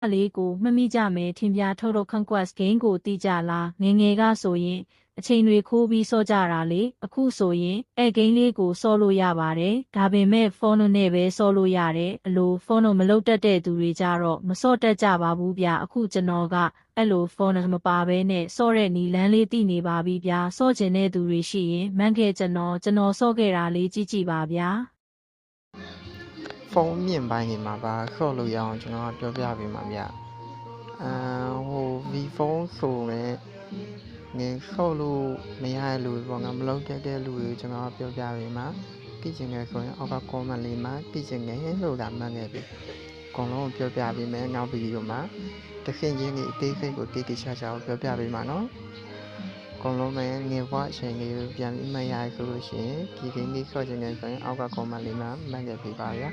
အလေးကိုမမိကြမဲထင်ပြထုတ်ထုတ် conquest game ကိုတီးကြလားငငယ်ကဆိုရင်အချိန်တွေခိုးပြီးစောကြတာလေအခုဆိုရင်ဂိမ်းလေးကိုစောလို့ရပါတယ်ဒါပေမဲ့ဖုန်းနဲ့ပဲစောလို့ရတယ်အလိုဖုန်းမလုတ်တတ်တဲ့သူတွေကြတော့မစော့တတ်ကြပါဘူးဗျအခုကျွန်တော်ကအဲ့လိုဖုန်းမပါဘဲနဲ့စော့တဲ့နီလန်းလေးတည်နေပါပြီဗျာစော့ကျင်တဲ့သူတွေရှိရင်မန့်ခဲ့ကျွန်တော်စော့ခဲ့တာလေးကြည့်ကြည့်ပါဗျာဖုန်းမြင့်ပိုင်းနေမှာပါဆော့လို့ရအောင်ကျွန်တော်ပြောပြပေးမှာဗျV ဖုန်းဆိုရင်ငယ်ဆော့လို့မရတဲ့လူတွေပေါ့ငါမလုံးတက်တဲ့လူတွေကျွန်တော်ပြောပြပေးမှာကြည့်ချင်တယ်ဆိုရင်အောက်က comment လေးမှာကြည့်ချင်တယ်လို့လာမှတ်ခဲ့ပြီအကုန်လုံးပြောပြပေးမယ်နောက်ဗီဒီယိုမှာတခင်ချင်းကြီးအသေးစိတ်ကိုတိတိကျကျပြောပြပေးမှာနော်အကုန်လုံးပဲငယ်ဘွားအချိန်လေးပြန်ပြီးမှရရဆိုလို့ရှိရင်ဒီကိန်းလေးဆော့ချင်တယ်ဆိုရင်အောက်က comment လေးမှာမှတ်ခဲ့ပေးပါဗျာ